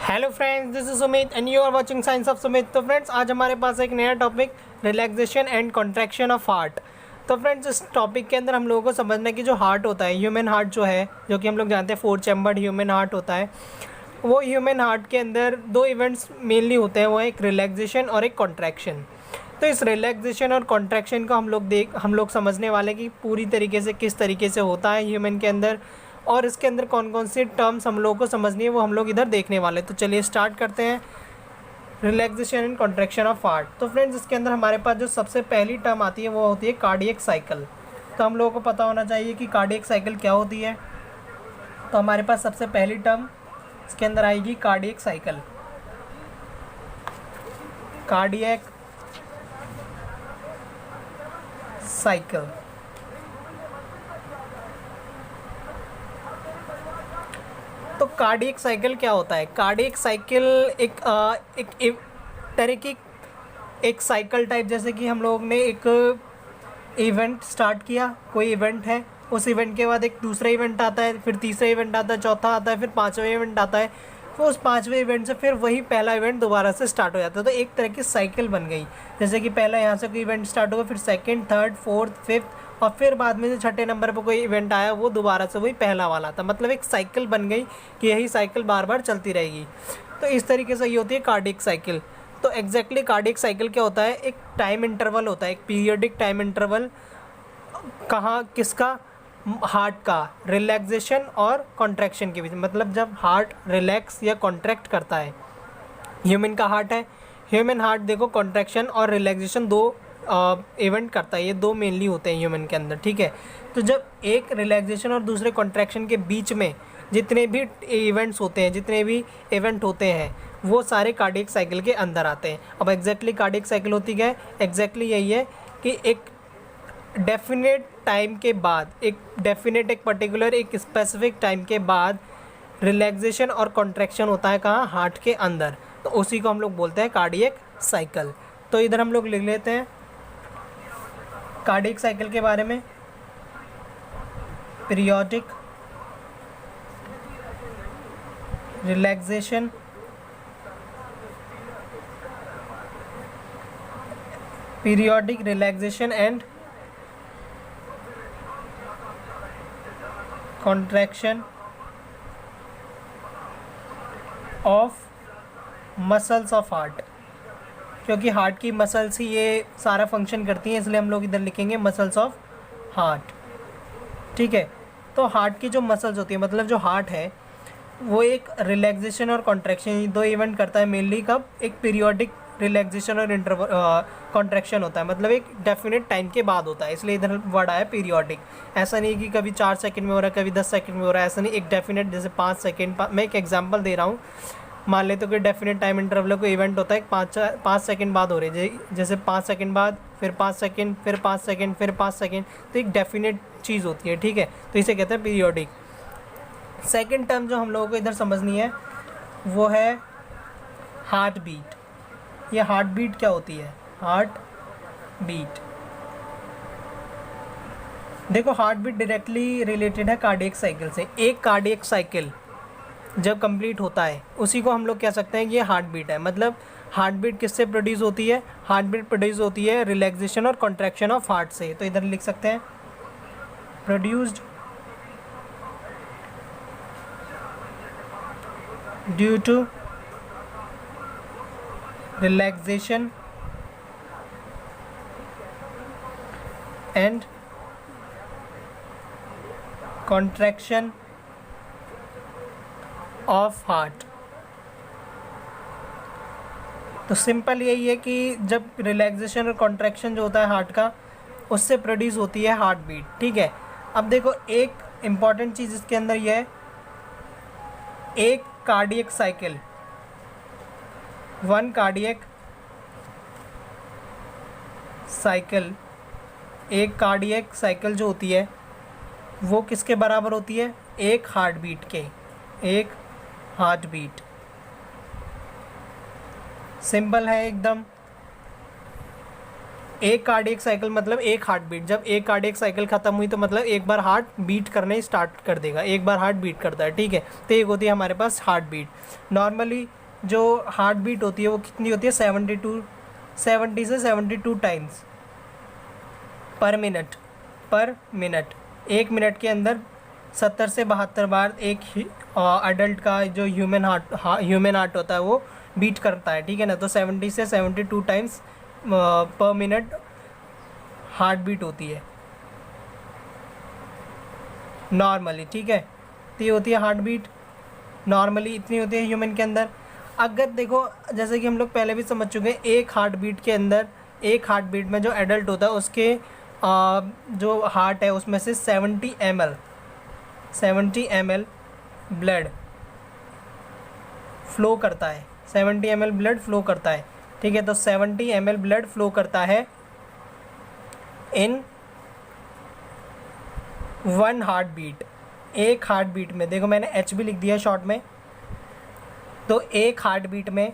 Hello friends, this is Sumit and you are watching science of Sumit. तो friends, आज हमारे पास एक नया topic relaxation and contraction of heart. तो फ्रेंड्स, इस टॉपिक के अंदर हम लोगों को समझना है कि जो हार्ट होता है, ह्यूमन हार्ट जो है, जो कि हम लोग जानते हैं 4 चैम्बर्ड ह्यूमन हार्ट होता है। वो ह्यूमन हार्ट के अंदर दो इवेंट्स मेनली होते हैं, वो एक रिलैक्सेशन और एक कॉन्ट्रैक्शन। तो इस रिलैक्सेशन और कॉन्ट्रैक्शन को हम लोग समझने वाले हैं कि पूरी तरीके से किस तरीके से होता है ह्यूमन के अंदर, और इसके अंदर कौन कौन सी टर्म्स हम लोगों को समझनी है वो हम लोग इधर देखने वाले। तो चलिए स्टार्ट करते हैं relaxation and contraction of heart. तो फ्रेंड्स, इसके अंदर हमारे पास जो सबसे पहली टर्म आती है वो होती है कार्डियक साइकिल। तो हम लोगों को पता होना चाहिए कि कार्डियक साइकिल क्या होती है। तो हमारे पास सबसे पहली टर्म इसके अंदर आएगी कार्डियक साइकिल। Cardiac cycle. तो कार्डियक साइकिल क्या होता है? कार्डियक साइकिल एक तरह की एक साइकिल टाइप, जैसे कि हम लोग ने एक इवेंट स्टार्ट किया, कोई इवेंट है, उस इवेंट के बाद एक दूसरा इवेंट आता है, फिर तीसरा इवेंट आता है, चौथा आता है, फिर पांचवा इवेंट आता है। फिर उस पांचवें इवेंट से फिर वही पहला इवेंट दोबारा से स्टार्ट हो जाता है। तो एक तरह की साइकिल बन गई, जैसे कि पहला यहाँ से कोई इवेंट स्टार्ट होगा, फिर सेकंड, थर्ड, फोर्थ, फिफ्थ, और फिर बाद में जो छठे नंबर पर कोई इवेंट आया वो दोबारा से वही पहला वाला था। मतलब एक साइकिल बन गई कि यही साइकिल बार बार चलती रहेगी। तो इस तरीके से ये होती है कार्डियक साइकिल। तो एग्जैक्टली कार्डियक साइकिल क्या होता है? एक टाइम इंटरवल होता है, एक पीरियडिक टाइम इंटरवल। कहाँ, किसका? हार्ट का रिलैक्सेशन और कॉन्ट्रैक्शन के बीच। मतलब जब हार्ट रिलैक्स या कॉन्ट्रैक्ट करता है, ह्यूमन का हार्ट है, ह्यूमन हार्ट देखो कॉन्ट्रैक्शन और रिलैक्सेशन दो इवेंट करता है। ये दो मेनली होते हैं ह्यूमन के अंदर, ठीक है। तो जब एक रिलैक्सेशन और दूसरे कॉन्ट्रैक्शन के बीच में जितने भी इवेंट्स होते हैं, जितने भी इवेंट होते हैं, वो सारे कार्डियक साइकिल के अंदर आते हैं। अब एग्जैक्टली कार्डियक साइकिल होती क्या है? एग्जैक्टली यही है कि एक डेफिनेट टाइम के बाद, एक डेफिनेट, एक पर्टिकुलर, एक स्पेसिफिक टाइम के बाद रिलैक्सेशन और कॉन्ट्रैक्शन होता है। कहाँ? हार्ट के अंदर। तो उसी को हम लोग बोलते हैं कार्डियक साइकिल। तो इधर हम लोग लिख लेते हैं कार्डियक साइकिल के बारे में। Periodic relaxation periodic relaxation and contraction of muscles of heart. क्योंकि हार्ट की मसल्स ही ये सारा फंक्शन करती हैं, इसलिए हम लोग इधर लिखेंगे मसल्स ऑफ हार्ट, ठीक है। तो हार्ट की जो मसल्स होती है, मतलब जो हार्ट है, वो एक रिलैक्सेशन और कॉन्ट्रैक्शन दो इवेंट करता है मेनली। कब? एक पीरियोडिक रिलैक्सेशन और कॉन्ट्रैक्शन होता है, मतलब एक डेफिनेट टाइम के बाद होता है, इसलिए इधर वर्ड आया पीरियोडिक। ऐसा नहीं कि कभी 4 सेकंड में हो रहा है, कभी 10 सेकंड में हो रहा है, ऐसा नहीं। एक डेफिनेट, जैसे 5 सेकंड, मैं एक एग्जांपल दे रहा हूँ। मान लेते कोई डेफिनेट टाइम इंटरवल कोई इवेंट होता है, 5 सेकंड बाद हो रही है, जैसे 5 सेकंड बाद, फिर 5 सेकंड, फिर 5 सेकंड, फिर 5 सेकंड। तो एक डेफिनेट चीज़ होती है, ठीक है। तो इसे कहते हैं पीरियोडिक। सेकंड टर्म जो हम लोगों को इधर समझनी है वो है हार्ट बीट। ये हार्ट बीट क्या होती है? हार्ट बीट, देखो हार्ट बीट डायरेक्टली रिलेटेड है कार्डियक साइकिल से। एक कार्डियक साइकिल जब कंप्लीट होता है उसी को हम लोग कह सकते हैं कि ये हार्ट बीट है। मतलब हार्ट बीट किससे प्रोड्यूस होती है? हार्ट बीट प्रोड्यूस होती है रिलैक्सेशन और कॉन्ट्रैक्शन ऑफ हार्ट से। तो इधर लिख सकते हैं produced due to relaxation and contraction of heart. तो सिंपल यही है कि जब रिलैक्सेशन और कॉन्ट्रैक्शन जो होता है हार्ट का, उससे प्रोड्यूस होती है हार्ट बीट, ठीक है। अब देखो एक इम्पॉर्टेंट चीज़ इसके अंदर ये है, एक cardiac cycle, one cardiac cycle, एक कार्डियक साइकिल जो होती है वो किसके बराबर होती है? एक हार्ट बीट के। एक हार्ट बीट, सिंपल है एकदम। एक कार्डियक साइकिल मतलब एक हार्ट बीट। जब एक कार्डियक साइकिल ख़त्म हुई तो मतलब एक बार हार्ट बीट करने स्टार्ट कर देगा, एक बार हार्ट बीट करता है, ठीक है। तो एक होती है हमारे पास हार्ट बीट। नॉर्मली जो हार्ट बीट होती है वो कितनी होती है, 70 से 72 टाइम्स पर मिनट। एक मिनट के अंदर 70 से 72 बार एक अडल्ट का जो ह्यूमन हार्ट होता है वो बीट करता है, ठीक है ना। तो 70 से 72 टाइम्स पर मिनट हार्ट बीट होती है नॉर्मली, ठीक है। तो ये होती है हार्ट बीट, नॉर्मली इतनी होती है ह्यूमन के अंदर। अगर देखो जैसे कि हम लोग पहले भी समझ चुके हैं, एक हार्ट बीट के अंदर, एक हार्ट बीट में जो एडल्ट होता है उसके जो हार्ट है उसमें से 70 ml ब्लड फ्लो करता है, 70 ml ब्लड फ्लो करता है, ठीक है। तो 70 ml ब्लड फ्लो करता है इन 1 हार्ट बीट। एक हार्ट बीट में, देखो मैंने एच भी लिख दिया शॉर्ट में, तो एक हार्ट बीट में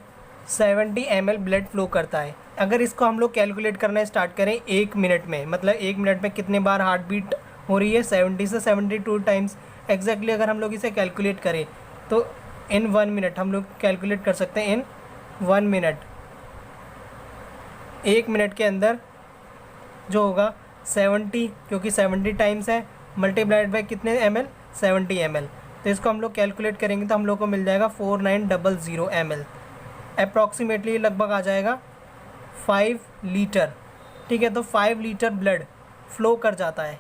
70 ml ब्लड फ्लो करता है। अगर इसको हम लोग कैलकुलेट करना स्टार्ट करें एक मिनट में, मतलब एक मिनट में कितने बार हार्ट बीट हो रही है, 70 से 72 टाइम्स एग्जैक्टली। अगर हम लोग इसे कैलकुलेट करें तो इन 1 मिनट हम लोग कैलकुलेट कर सकते हैं, इन 1 मिनट, एक मिनट के अंदर जो होगा 70, क्योंकि 70 टाइम्स है, मल्टीप्लाइड बाय कितने ml, 70 ml। तो इसको हम लोग कैलकुलेट करेंगे तो हम लोग को मिल जाएगा 4900 ml, अप्रॉक्सीमेटली लगभग आ जाएगा 5 लीटर, ठीक है। तो 5 लीटर ब्लड फ्लो कर जाता है,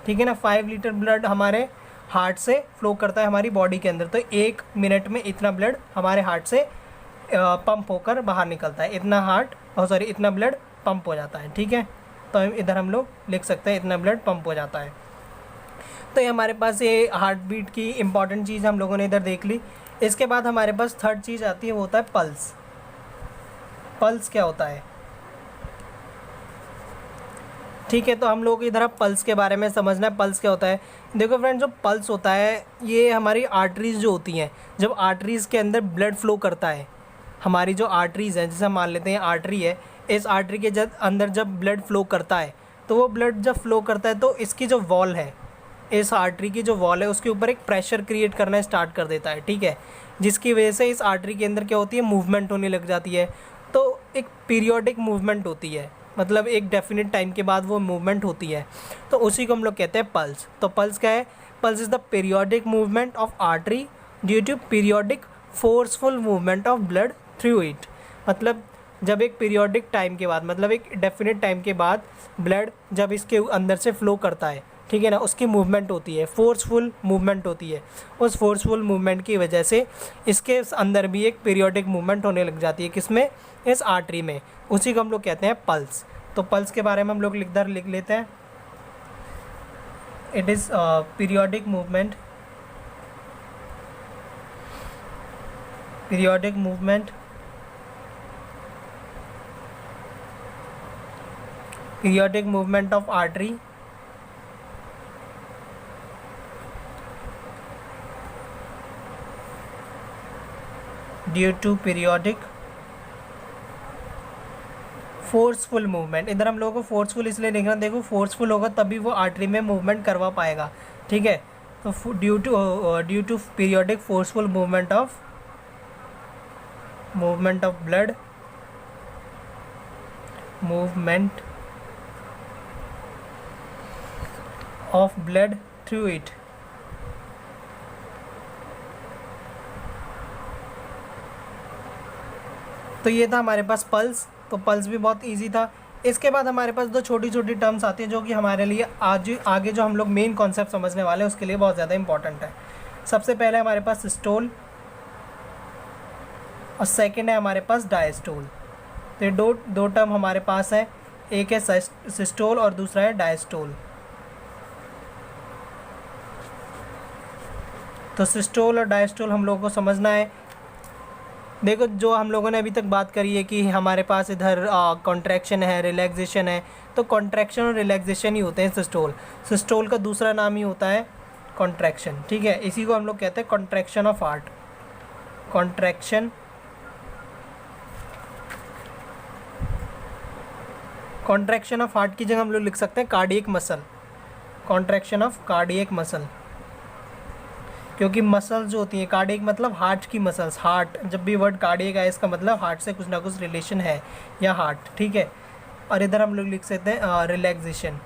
ठीक है ना। 5 लीटर ब्लड हमारे हार्ट से फ्लो करता है हमारी बॉडी के अंदर। तो एक मिनट में इतना ब्लड हमारे हार्ट से पंप होकर बाहर निकलता है, इतना ब्लड पंप हो जाता है, ठीक है। तो इधर हम लोग लिख सकते हैं इतना ब्लड पंप हो जाता है। तो ये हमारे पास ये हार्ट बीट की इंपॉर्टेंट चीज़ हम लोगों ने इधर देख ली। इसके बाद हमारे पास थर्ड चीज़ आती है, वो होता है पल्स। पल्स क्या होता है, ठीक है। तो हम लोग इधर अब पल्स के बारे में समझना है, पल्स क्या होता है। देखो फ्रेंड्स, जो पल्स होता है ये हमारी आर्टरीज़ जो होती हैं, जब आर्टरीज़ के अंदर ब्लड फ्लो करता है, हमारी जो आर्टरीज़ हैं, जैसे हम मान लेते हैं आर्टरी है, इस आर्टरी के अंदर जब ब्लड फ्लो करता है तो वो ब्लड जब फ्लो करता है तो इसकी जो वॉल है, इस आर्टरी की जो वॉल है उसके ऊपर एक प्रेशर क्रिएट करना स्टार्ट कर देता है, ठीक है। जिसकी वजह से इस आर्टरी के अंदर क्या होती है, मूवमेंट होने लग जाती है। तो एक पीरियोडिक मूवमेंट होती है, मतलब एक डेफिनेट टाइम के बाद वो मूवमेंट होती है, तो उसी को हम लोग कहते हैं पल्स। तो पल्स क्या है, pulse is the periodic movement of artery due to periodic forceful movement of blood through it. मतलब जब एक पीरियोडिक टाइम के बाद, मतलब एक डेफिनेट टाइम के बाद ब्लड जब इसके अंदर से फ्लो करता है, ठीक है ना, उसकी मूवमेंट होती है, फोर्सफुल मूवमेंट होती है। उस फोर्सफुल मूवमेंट की वजह से इसके अंदर भी एक पीरियोडिक मूवमेंट होने लग जाती है, किसमें, इस आर्टरी में। उसी को हम लोग कहते हैं पल्स। तो पल्स के बारे में हम लोग लिख लेते हैं, it is periodic movement, periodic movement of artery due to periodic forceful movement. इधर हम लोगों को फोर्सफुल इसलिए लिखना, देखो फोर्सफुल होगा तभी वो आर्टरी में मूवमेंट करवा पाएगा, ठीक है। तो due to periodic forceful movement of blood, movement of blood through it. तो ये था हमारे पास पल्स। तो पल्स भी बहुत इजी था। इसके बाद हमारे पास दो छोटी छोटी टर्म्स आती हैं जो कि हमारे लिए आज आगे जो हम लोग मेन कॉन्सेप्ट समझने वाले हैं उसके लिए बहुत ज़्यादा इंपॉर्टेंट है। सबसे पहले हमारे पास सिस्टोल और सेकंड है हमारे पास डायस्टोल। तो ये दो टर्म हमारे पास है, एक है सिस्टोल और दूसरा है डायस्टोल। तो सिस्टोल और डायस्टोल हम लोगों को समझना है। देखो जो हम लोगों ने अभी तक बात करी है कि हमारे पास इधर कॉन्ट्रैक्शन है, रिलैक्सेशन है, तो कॉन्ट्रैक्शन और रिलैक्सेशन ही होते हैं सिस्टोल। सिस्टोल का दूसरा नाम ही होता है कॉन्ट्रैक्शन, ठीक है। इसी को हम लोग कहते हैं contraction of heart, contraction contraction of heart की जगह हम लोग लिख सकते हैं cardiac muscle, contraction of cardiac muscle, क्योंकि मसल्स जो होती हैं, कार्डियक मतलब हार्ट की मसल्स, हार्ट, जब भी वर्ड कार्डियक आए इसका मतलब हार्ट से कुछ ना कुछ रिलेशन है या हार्ट, ठीक है। और इधर हम लोग लिख सकते हैं relaxation,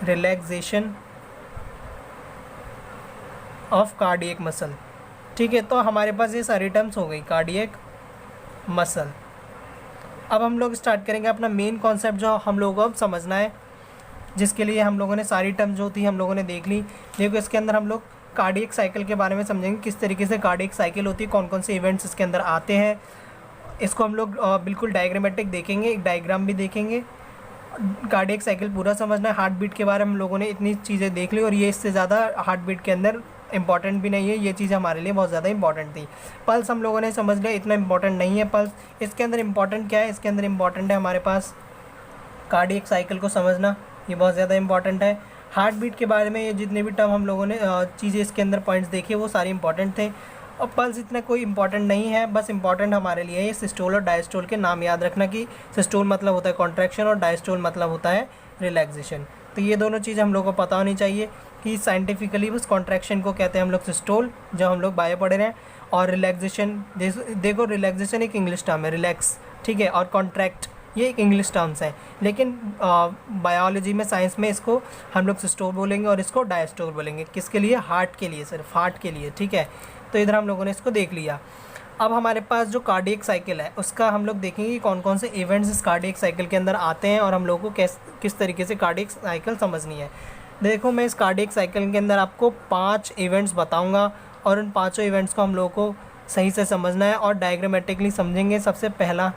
relaxation of cardiac muscle, ठीक है। तो हमारे पास ये सारी टर्म्स हो गई, कार्डियक मसल। अब हम लोग स्टार्ट करेंगे अपना मेन कॉन्सेप्ट जो हम लोगों को अब समझना है, जिसके लिए हम लोगों ने सारी टर्म्स जो थी हम लोगों ने देख ली। देखो इसके अंदर हम लोग कार्डियक साइकिल के बारे में समझेंगे, किस तरीके से कार्डियक साइकिल होती है, कौन कौन से इवेंट्स इसके अंदर आते हैं। इसको हम लोग बिल्कुल डायग्रामेटिक देखेंगे, एक डायग्राम भी देखेंगे। कार्डियक साइकिल पूरा समझना है। हार्ट बीट के बारे में हम लोगों ने इतनी चीज़ें देख ली, और ये इससे ज़्यादा हार्ट बीट के अंदर इंपॉर्टेंट भी नहीं है, ये चीज़ हमारे लिए बहुत ज़्यादा इंपॉर्टेंट थी। पल्स हम लोगों ने समझ लिया, इतना इंपॉर्टेंट नहीं है पल्स। इसके अंदर इंपॉर्टेंट क्या है, इसके अंदर इंपॉर्टेंट है हमारे पास कार्डियक साइकिल को समझना, ये बहुत ज़्यादा इंपॉर्टेंट है। हार्ट बीट के बारे में ये जितने भी टर्म हम लोगों ने चीज़ें इसके अंदर पॉइंट्स देखे वो सारे इंपॉर्टेंट थे। और पल्स इतना कोई इंपॉर्टेंट नहीं है, बस इंपॉर्टेंट हमारे लिए ये सिस्टोल और डायस्टोल के नाम याद रखना, कि सिस्टोल मतलब होता है कॉन्ट्रैक्शन और डायस्टोल मतलब होता है रिलैक्सेशन। तो ये दोनों चीज़ हम लोग को पता होनी चाहिए कि साइंटिफिकली उस कॉन्ट्रैक्शन को कहते हैं हम लोग सिस्टोल, जो हम लोग बायो पढ़ रहे हैं, और रिलैक्सेशन, देखो रिलैक्सेशन एक इंग्लिश टर्म है, रिलैक्स, ठीक है, और कॉन्ट्रैक्ट ये एक इंग्लिश टर्म्स हैं, लेकिन बायोलॉजी में, साइंस में इसको हम लोग सिस्टोल बोलेंगे और इसको डायस्टोल बोलेंगे। किसके लिए, हार्ट के लिए, सिर्फ हार्ट के लिए, ठीक है। तो इधर हम लोगों ने इसको देख लिया। अब हमारे पास जो कार्डियक साइकिल है उसका हम लोग देखेंगे कि कौन कौन से इवेंट्स इस कार्डियक साइकिल के अंदर आते हैं, और हम लोगों को किस तरीके से कार्डियक साइकिल समझनी है। देखो मैं इस कार्डियक साइकिल के अंदर आपको 5 इवेंट्स बताऊंगा, और उन 5 इवेंट्स को हम लोगों को सही से समझना है और डायग्रामेटिकली समझेंगे। सबसे पहला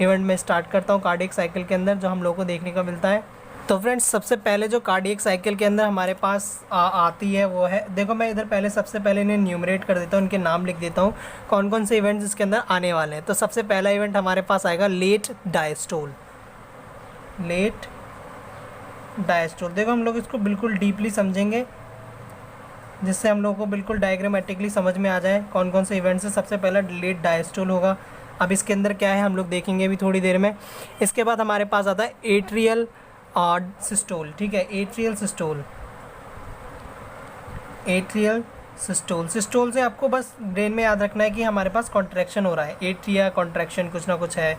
इवेंट में स्टार्ट करता हूँ कार्डियक साइकिल के अंदर जो हम लोगों को देखने को मिलता है। तो फ्रेंड्स सबसे पहले जो कार्डियक साइकिल के अंदर हमारे पास आती है वो है, देखो मैं इधर पहले सबसे पहले इन्हें न्यूमरेट कर देता हूँ, उनके नाम लिख देता हूँ कौन कौन से इवेंट्स इसके अंदर आने वाले हैं। तो सबसे पहला इवेंट हमारे पास आएगा लेट डायस्टोल, लेट डायस्टोल। देखो हम लोग इसको बिल्कुल डीपली समझेंगे, जिससे हम लोगों को बिल्कुल डायग्रामेटिकली समझ में आ जाए कौन कौन से इवेंट्स है। सबसे पहला लेट डायस्टोल होगा। अब इसके अंदर क्या है हम लोग देखेंगे भी थोड़ी देर में। इसके बाद हमारे पास आता है एट्रियल सिस्टोल, ठीक है, atrial systole, atrial systole. Systole से आपको बस ब्रेन में याद रखना है कि हमारे पास कॉन्ट्रैक्शन हो रहा है, एट्रिया कॉन्ट्रैक्शन कुछ ना कुछ है।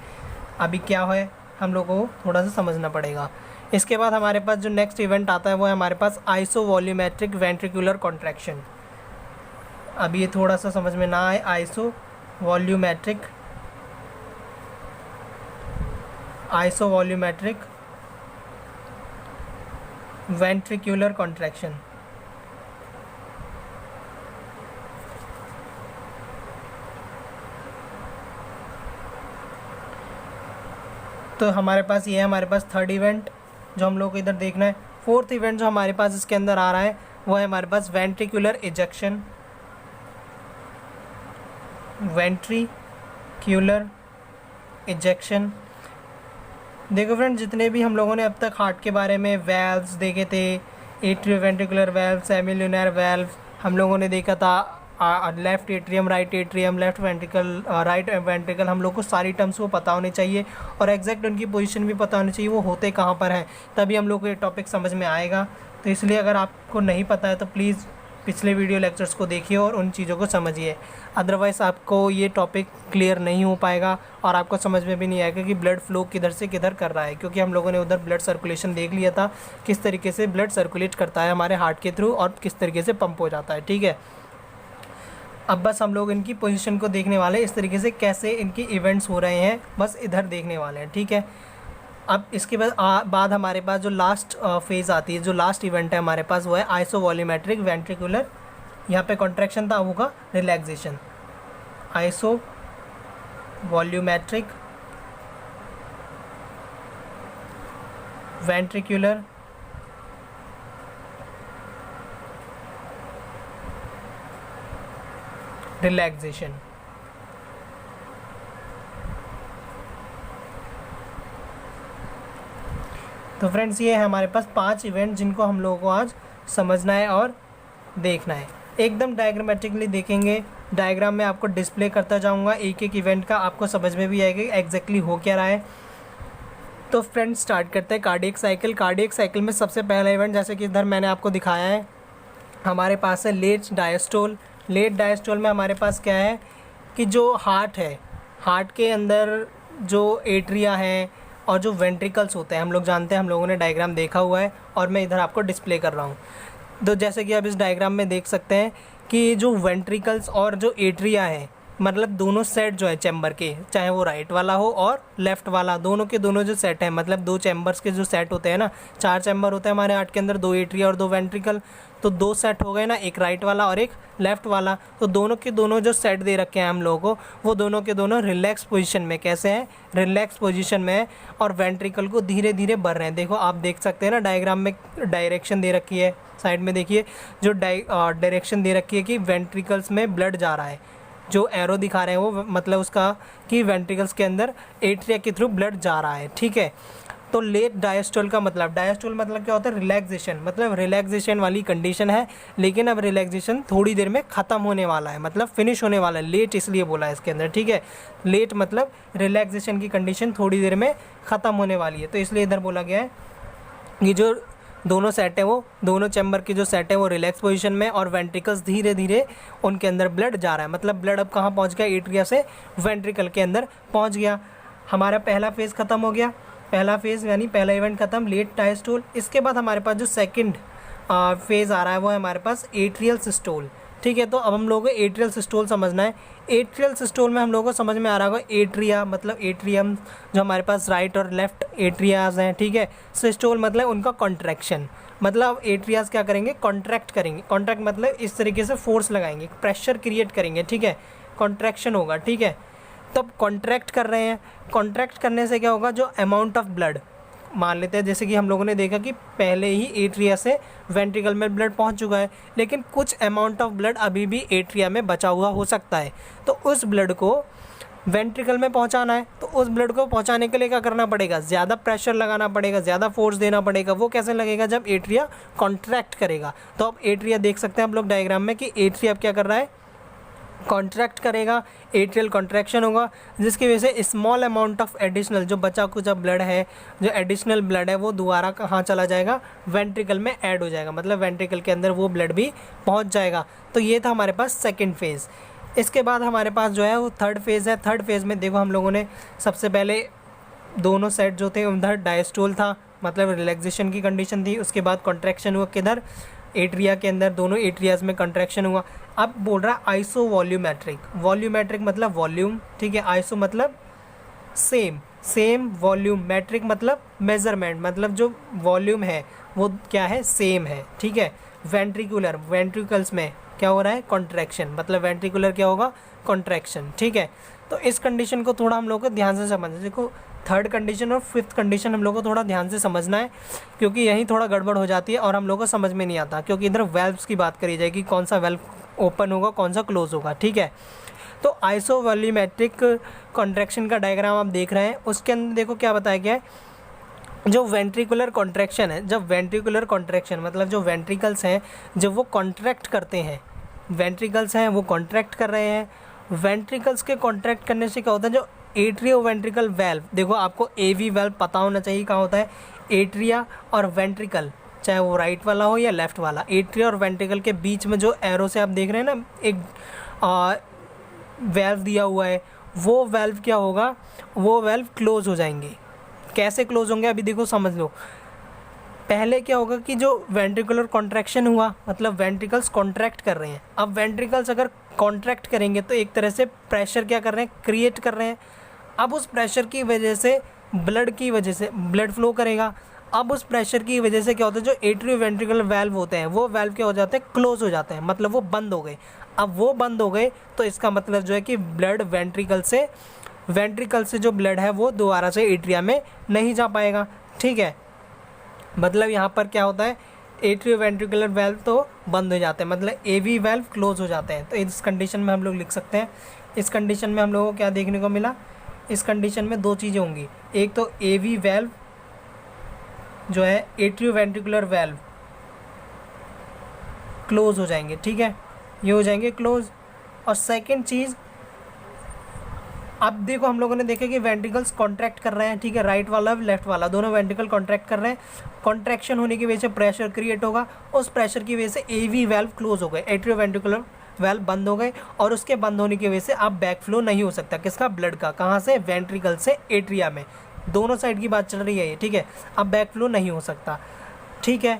अभी क्या है हम लोगों को थोड़ा सा समझना पड़ेगा। इसके बाद हमारे पास जो नेक्स्ट इवेंट आता है वो है हमारे पास आइसोवॉल्यूमेट्रिक वेंट्रिकुलर कॉन्ट्रैक्शन। अभी ये थोड़ा सा समझ में ना आए, आइसोवॉल्यूमेट्रिक वेंट्रिकुलर कॉन्ट्रैक्शन। तो हमारे पास ये है, हमारे पास थर्ड इवेंट जो हम लोग को इधर देखना है। फोर्थ इवेंट जो हमारे पास इसके अंदर आ रहा है वो है हमारे पास वेंट्रिकुलर इजेक्शन, वेंट्रिकुलर इजेक्शन। देखो फ्रेंड जितने भी हम लोगों ने अब तक हार्ट के बारे में वेल्व्स देखे थे, एट्रियोवेंट्रिकुलर वेल्व, सेमिल्यूनर वेल्व हम लोगों ने देखा था, left atrium, right atrium, left ventricle, right ventricle, हम लोग को सारी टर्म्स वो पता होनी चाहिए और एग्जैक्ट उनकी पोजीशन भी पता होनी चाहिए, वो होते कहाँ पर हैं, तभी हम लोग को ये टॉपिक समझ में आएगा। तो इसलिए अगर आपको नहीं पता है तो प्लीज़ पिछले वीडियो लेक्चर्स को देखिए और उन चीज़ों को समझिए, अदरवाइज़ आपको ये टॉपिक क्लियर नहीं हो पाएगा और आपको समझ में भी नहीं आएगा कि ब्लड फ्लो किधर से किधर कर रहा है, क्योंकि हम लोगों ने उधर ब्लड सर्कुलेशन देख लिया था, किस तरीके से ब्लड सर्कुलेट करता है हमारे हार्ट के थ्रू और किस तरीके से पंप हो जाता है, ठीक है। अब बस हम लोग इनकी पोजीशन को देखने वाले हैं, इस तरीके से कैसे इनकी इवेंट्स हो रहे हैं बस इधर देखने वाले हैं, ठीक है। अब इसके बाद हमारे पास जो लास्ट फेज़ आती है, जो लास्ट इवेंट है हमारे पास वो है आइसोवॉल्यूमेट्रिक वेंट्रिकुलर। यहाँ पे कॉन्ट्रैक्शन था, होगा रिलैक्सेशन। Isovolumetric ventricular relaxation. तो फ्रेंड्स ये है हमारे पास 5 इवेंट जिनको हम लोगों को आज समझना है और देखना है। एकदम डायग्रामेटिकली देखेंगे, डायग्राम में आपको डिस्प्ले करता जाऊंगा, एक एक इवेंट का आपको समझ में भी आएगा एग्जैक्टली हो क्या रहा है। तो फ्रेंड्स स्टार्ट करते हैं कार्डियक साइकिल। कार्डियक साइकिल में सबसे पहला इवेंट जैसे कि इधर मैंने आपको दिखाया है, हमारे पास है लेट डायस्टोल। लेट डायस्टोल में हमारे पास क्या है कि जो हार्ट है, हार्ट के अंदर जो एट्रिया है और जो वेंट्रिकल्स होते हैं, हम लोग जानते हैं, हम लोगों ने डायग्राम देखा हुआ है और मैं इधर आपको डिस्प्ले कर रहा हूँ। तो जैसे कि आप इस डायग्राम में देख सकते हैं कि जो वेंट्रिकल्स और जो एट्रिया है, मतलब दोनों सेट जो है चैम्बर के, चाहे वो राइट वाला हो और लेफ़्ट वाला, दोनों के दोनों जो सेट है, मतलब दो चैम्बर्स के जो सेट होते हैं ना, 4 चैम्बर होते हैं हमारे हार्ट के अंदर, 2 एट्रिया और 2 वेंट्रिकल, तो 2 सेट हो गए ना, एक राइट वाला और एक लेफ़्ट वाला। तो दोनों के दोनों जो सेट दे रखे हैं हम लोगों को, वो दोनों के दोनों रिलैक्स पोजीशन में, कैसे हैं, रिलैक्स पोजीशन में है और वेंट्रिकल को धीरे धीरे बढ़ रहे हैं। देखो आप देख सकते हैं ना, डायग्राम में डायरेक्शन दे रखी है, साइड में देखिए जो डायरेक्शन दे रखी है कि वेंट्रिकल्स में ब्लड जा रहा है। जो एरो दिखा रहे हैं वो मतलब उसका कि वेंट्रिकल्स के अंदर एट्रिया के थ्रू ब्लड जा रहा है, ठीक है। तो लेट डायस्टोल का मतलब, डायस्टोल मतलब क्या होता है, रिलैक्सेशन, मतलब रिलैक्सेशन वाली कंडीशन है, लेकिन अब रिलैक्सेशन थोड़ी देर में ख़त्म होने वाला है, मतलब फिनिश होने वाला है। लेट इसलिए बोला है इसके अंदर, ठीक है। लेट मतलब रिलैक्सेशन की कंडीशन थोड़ी देर में ख़त्म होने वाली है, तो इसलिए इधर बोला गया है कि जो दोनों सेट है, वो दोनों चैम्बर की जो सेट है वो रिलैक्स पोजीशन में और वेंट्रिकल्स धीरे धीरे उनके अंदर ब्लड जा रहा है। मतलब ब्लड अब कहाँ पहुँच गया, एट्रिया से वेंट्रिकल के अंदर पहुँच गया। हमारा पहला फेज़ ख़त्म हो गया, पहला फेज़ यानी पहला इवेंट ख़त्म, लेट डायस्टोल। इसके बाद हमारे पास जो सेकंड फेज़ आ रहा है वो है हमारे पास एट्रियल सिस्टोल, ठीक है। तो अब हम लोगों को एट्रियल सिस्टोल समझना है। एट्रियल सिस्टोल में हम लोगों को समझ में आ रहा होगा, एट्रिया मतलब एट्रियम, जो हमारे पास राइट और लेफ्ट एट्रियाज हैं, ठीक है। सिस्टोल मतलब उनका कॉन्ट्रैक्शन, मतलब एट्रियाज क्या करेंगे, कॉन्ट्रैक्ट करेंगे। कॉन्ट्रैक्ट मतलब इस तरीके से फोर्स लगाएंगे, प्रेशर क्रिएट करेंगे, ठीक है, कॉन्ट्रैक्शन होगा, ठीक है। तब कॉन्ट्रैक्ट कर रहे हैं, कॉन्ट्रैक्ट करने से क्या होगा, जो अमाउंट ऑफ ब्लड, मान लेते हैं जैसे कि हम लोगों ने देखा कि पहले ही एट्रिया से वेंट्रिकल में ब्लड पहुंच चुका है, लेकिन कुछ अमाउंट ऑफ ब्लड अभी भी एट्रिया में बचा हुआ हो सकता है, तो उस ब्लड को वेंट्रिकल में पहुंचाना है। तो उस ब्लड को पहुंचाने के लिए क्या करना पड़ेगा, ज़्यादा प्रेशर लगाना पड़ेगा, ज़्यादा फोर्स देना पड़ेगा। वो कैसे लगेगा, जब एट्रिया कॉन्ट्रैक्ट करेगा। तो अब एट्रिया देख सकते हैं हम लोग डायग्राम में कि एट्रिया अब क्या कर रहा है, कॉन्ट्रैक्ट करेगा, एट्रियल कॉन्ट्रैक्शन होगा, जिसकी वजह से स्मॉल अमाउंट ऑफ एडिशनल जो बचा कुछ ब्लड है, जो एडिशनल ब्लड है, वो दोबारा कहाँ चला जाएगा, वेंट्रिकल में ऐड हो जाएगा, मतलब वेंट्रिकल के अंदर वो ब्लड भी पहुँच जाएगा। तो ये था हमारे पास सेकेंड फेज़। इसके बाद हमारे पास जो है वो थर्ड फेज़ है। थर्ड फेज़ में देखो हम लोगों ने सबसे पहले दोनों सेट जो थे उधर डायस्टोल था, मतलब रिलैक्सेशन की कंडीशन थी। उसके बाद कॉन्ट्रैक्शन हुआ किधर, एट्रिया के अंदर, दोनों एट्रियाज में कॉन्ट्रैक्शन हुआ। अब बोल रहा है आइसो वॉल्यूमेट्रिक, वॉल्यूमेट्रिक मतलब वॉल्यूम, ठीक है, आइसो मतलब सेम वॉल्यूम, मैट्रिक मतलब मेजरमेंट, मतलब जो वॉल्यूम है वो क्या है, सेम है, ठीक है। वेंट्रिकुलर, वेंट्रिकल्स में क्या हो रहा है, कॉन्ट्रैक्शन, मतलब वेंट्रिकुलर क्या होगा, कॉन्ट्रैक्शन, ठीक है। तो इस कंडीशन को थोड़ा हम लोग को ध्यान से समझना, देखो थर्ड कंडीशन और फिफ्थ कंडीशन हम लोग को थोड़ा ध्यान से समझना है, क्योंकि यहीं थोड़ा गड़बड़ हो जाती है और हम लोग को समझ में नहीं आता, क्योंकि इधर वेल्व्स की बात करी जाएगी, कौन सा वेल्व ओपन होगा, कौन सा क्लोज होगा, ठीक है। तो आइसो वॉल्यूमेट्रिक कॉन्ट्रैक्शन का डायग्राम आप देख रहे हैं, उसके अंदर देखो क्या बताया गया है, जो वेंट्रिकुलर कॉन्ट्रैक्शन है, जब वेंट्रिकुलर कॉन्ट्रैक्शन मतलब जो वेंट्रिकल्स हैं जब वो कॉन्ट्रैक्ट करते हैं, वेंट्रिकल्स हैं वो कॉन्ट्रैक्ट कर रहे हैं, वेंट्रिकल्स के कॉन्ट्रैक्ट करने से क्या होता है, जो एट्रियो वेंट्रिकल वेल्व, देखो आपको एवी वेल्व पता होना चाहिए कहाँ होता है, एट्रिया और वेंट्रिकल, चाहे वो राइट वाला हो या लेफ्ट वाला, एट्रिया और वेंट्रिकल के बीच में जो एरो से आप देख रहे हैं ना, एक वेल्व दिया हुआ है, वो वेल्व क्या होगा, वो वेल्व क्लोज हो जाएंगे। कैसे क्लोज होंगे अभी देखो समझ लो। पहले क्या होगा कि जो वेंट्रिकुलर कॉन्ट्रैक्शन हुआ, मतलब वेंट्रिकल्स कॉन्ट्रैक्ट कर रहे हैं। अब वेंट्रिकल्स अगर कॉन्ट्रैक्ट करेंगे तो एक तरह से प्रेशर क्या कर रहे हैं, क्रिएट कर रहे हैं। अब उस प्रेशर की वजह से ब्लड की वजह से ब्लड फ्लो करेगा। अब उस प्रेशर की वजह से क्या होता है, जो एट्रियो वेंट्रिकल वेल्व होते हैं वो वेल्व क्या हो जाते हैं, क्लोज हो जाते हैं, मतलब वो बंद हो गए। अब वो बंद हो गए तो इसका मतलब जो है कि ब्लड वेंट्रिकल से जो ब्लड है वो दोबारा से एट्रिया में नहीं जा पाएगा, ठीक है। मतलब यहाँ पर क्या होता है, एट्रियो वेंट्रिकुलर वेल्व तो बंद हो जाते हैं, मतलब एवी वेल्व क्लोज हो जाते हैं। तो इस कंडीशन में हम लोग लिख सकते हैं, इस कंडीशन में हम लोगों को क्या देखने को मिला, इस कंडीशन में दो चीज़ें होंगी, एक तो एवी वेल्व जो है एट्रियो वेंट्रिकुलर वेल्व क्लोज हो जाएंगे, ठीक है, ये हो जाएंगे क्लोज। और सेकंड चीज़ अब देखो हम लोगों ने देखा कि वेंट्रिकल्स कॉन्ट्रैक्ट कर रहे हैं, ठीक है, राइट वाला लेफ्ट वाला दोनों वेंट्रिकल कॉन्ट्रैक्ट कर रहे हैं। कॉन्ट्रैक्शन होने की वजह से प्रेशर क्रिएट होगा, उस प्रेशर की वजह से एवी वाल्व क्लोज हो गए, एट्रियोवेंट्रिकुलर वाल्व बंद हो गए, और उसके बंद होने की वजह से अब बैक फ्लो नहीं हो सकता। किसका? ब्लड का। कहाँ से? वेंट्रिकल से एट्रिया में। दोनों साइड की बात चल रही है ये, ठीक है। अब बैक फ्लो नहीं हो सकता, ठीक है।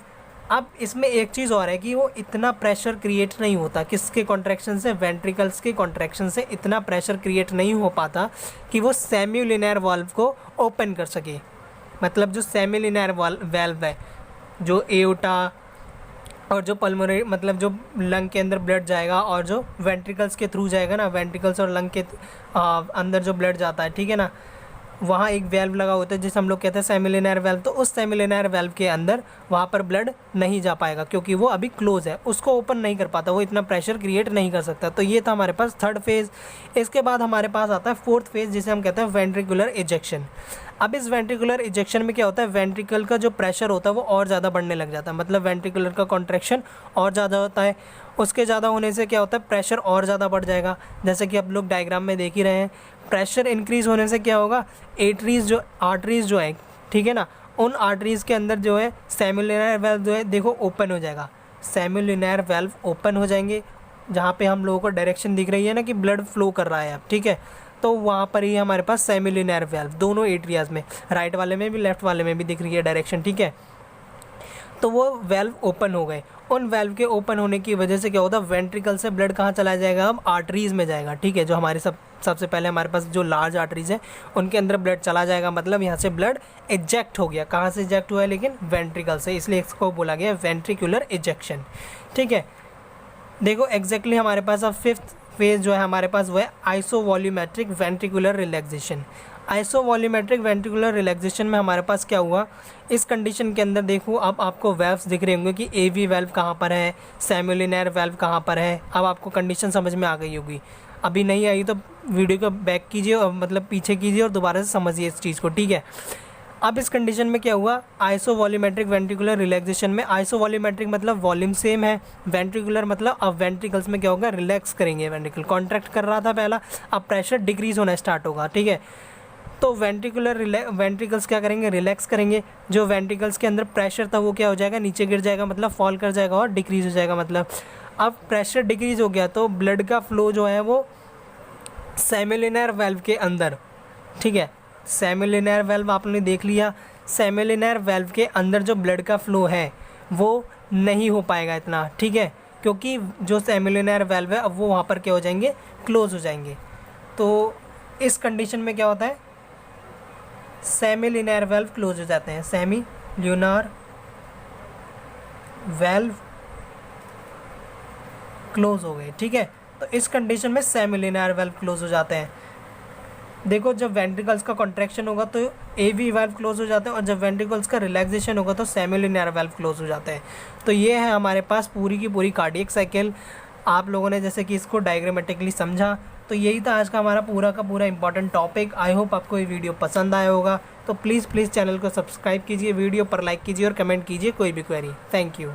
अब इसमें एक चीज़ और है कि वो इतना प्रेशर क्रिएट नहीं होता, किसके कॉन्ट्रैक्शन से? वेंट्रिकल्स के कॉन्ट्रैक्शन से इतना प्रेशर क्रिएट नहीं हो पाता कि वो सेमी लिनियर वाल्व को ओपन कर सके। मतलब जो सेमी लिनियर वाल्व है, जो एओर्टा और जो पल्मोनरी, मतलब जो लंग के अंदर ब्लड जाएगा और जो वेंट्रिकल्स के थ्रू जाएगा ना, वेंट्रिकल्स और लंग के अंदर जो ब्लड जाता है, ठीक है ना, वहाँ एक वेल्व लगा होता है जिसे हम लोग कहते हैं सेमी लिनियर वेल्व। तो उस सेमी लिनियर वेल्व के अंदर वहाँ पर ब्लड नहीं जा पाएगा क्योंकि वो अभी क्लोज है, उसको ओपन नहीं कर पाता, वो इतना प्रेशर क्रिएट नहीं कर सकता। तो ये था हमारे पास थर्ड फेज़। इसके बाद हमारे पास आता है फोर्थ फेज़, जिसे हम कहते हैं वेंट्रिकुलर इजेक्शन। अब इस वेंट्रिकुलर इजेक्शन में क्या होता है? वेंट्रिकल का जो प्रेशर होता है वो और ज़्यादा बढ़ने लग जाता है, मतलब वेंट्रिकुलर का कॉन्ट्रैक्शन और ज़्यादा होता है। उसके ज़्यादा होने से क्या होता है? प्रेशर और ज़्यादा बढ़ जाएगा, जैसे कि आप लोग डायग्राम में देख ही रहे हैं। प्रेशर इंक्रीज़ होने से क्या होगा? आर्टरीज़ जो है, ठीक है ना, उन आर्टरीज़ के अंदर जो है सेमी लिनियर वाल्व जो है देखो ओपन हो जाएगा, सेमी लिनियर वाल्व ओपन हो जाएंगे, जहाँ पे हम लोगों को डायरेक्शन दिख रही है ना कि ब्लड फ्लो कर रहा है अब, ठीक है। तो वहाँ पर ही हमारे पास सेमी लिनियर वाल्व दोनों एट्रियाज में, राइट वाले में भी लेफ्ट वाले में भी दिख रही है डायरेक्शन, ठीक है। तो वो वेल्व ओपन हो गए। उन वेल्व के ओपन होने की वजह से क्या होता है? वेंट्रिकल से ब्लड कहाँ चला जाएगा? अब आर्टरीज़ में जाएगा, ठीक है। जो हमारे सबसे पहले हमारे पास जो लार्ज आर्टरीज है उनके अंदर ब्लड चला जाएगा, मतलब यहाँ से ब्लड इजेक्ट हो गया। कहाँ से इजेक्ट हुआ है? लेकिन वेंट्रिकल से, इसलिए इसको बोला गया वेंट्रिकुलर इजेक्शन, ठीक है। देखो एग्जैक्टली हमारे पास अब फिफ्थ फेज जो है हमारे पास वो है आइसोवॉल्यूमेट्रिक ventricular relaxation. Isovolumetric ventricular relaxation में हमारे पास क्या हुआ? इस कंडीशन के अंदर देखो अब आपको वेल्व्स दिख रहे होंगे कि एवी वेल्व कहाँ पर है, सेमी लिनियर वेल्व कहाँ पर है। अब आपको कंडीशन समझ में आ गई होगी, अभी नहीं आई तो वीडियो को बैक कीजिए और मतलब पीछे कीजिए और दोबारा से समझिए इस चीज़ को, ठीक है। अब इस कंडीशन में क्या हुआ? आइसोवॉल्यूमेट्रिक वेंट्रिकुलर रिलैक्सेशन में, आइसोवॉल्यूमेट्रिक मतलब वॉल्यूम सेम है, वेंट्रिकुलर मतलब अब वेंट्रिकल्स में क्या होगा? रिलैक्स करेंगे। वेंट्रिकल कॉन्ट्रैक्ट कर रहा था पहला, अब प्रेशर डिक्रीज होना स्टार्ट होगा, ठीक है। तो वेंट्रिकल्स क्या करेंगे? रिलैक्स करेंगे। जो वेंट्रिकल्स के अंदर प्रेशर था वो क्या हो जाएगा? नीचे गिर जाएगा, मतलब फॉल कर जाएगा और डिक्रीज हो जाएगा। मतलब अब प्रेशर डिक्रीज हो गया तो ब्लड का फ्लो जो है वो सेमी लिनियर वाल्व के अंदर, ठीक है। सेमी लिनियर वाल्व आपने देख लिया, सेमी लिनियर वाल्व के अंदर जो ब्लड का फ्लो है वो नहीं हो पाएगा इतना, ठीक है, क्योंकि जो सेमी लिनियर वाल्व है अब वो वहाँ पर क्या हो जाएंगे? क्लोज हो जाएंगे। तो इस कंडीशन में क्या होता है? सेमी लिनियर वाल्व क्लोज हो जाते हैं, सेमी लिनियर वाल्व क्लोज हो गए, ठीक है। तो इस कंडीशन में सेमी लिनियर वाल्व क्लोज हो जाते हैं। देखो जब वेंट्रिकल्स का कॉन्ट्रैक्शन होगा तो एवी वाल्व क्लोज हो जाते हैं, और जब वेंट्रिकल्स का रिलैक्सेशन होगा तो सेमी लिनियर वाल्व क्लोज हो जाते हैं। तो ये है हमारे पास पूरी की पूरी कार्डियक साइकिल। आप लोगों ने जैसे कि इसको डायग्रामेटिकली समझा, तो यही था आज का हमारा पूरा का पूरा इंपॉर्टेंट टॉपिक। आई होप आपको ये वीडियो पसंद आया होगा। तो प्लीज़ चैनल को सब्सक्राइब कीजिए, वीडियो पर लाइक कीजिए और कमेंट कीजिए कोई भी क्वेरी। Thank you.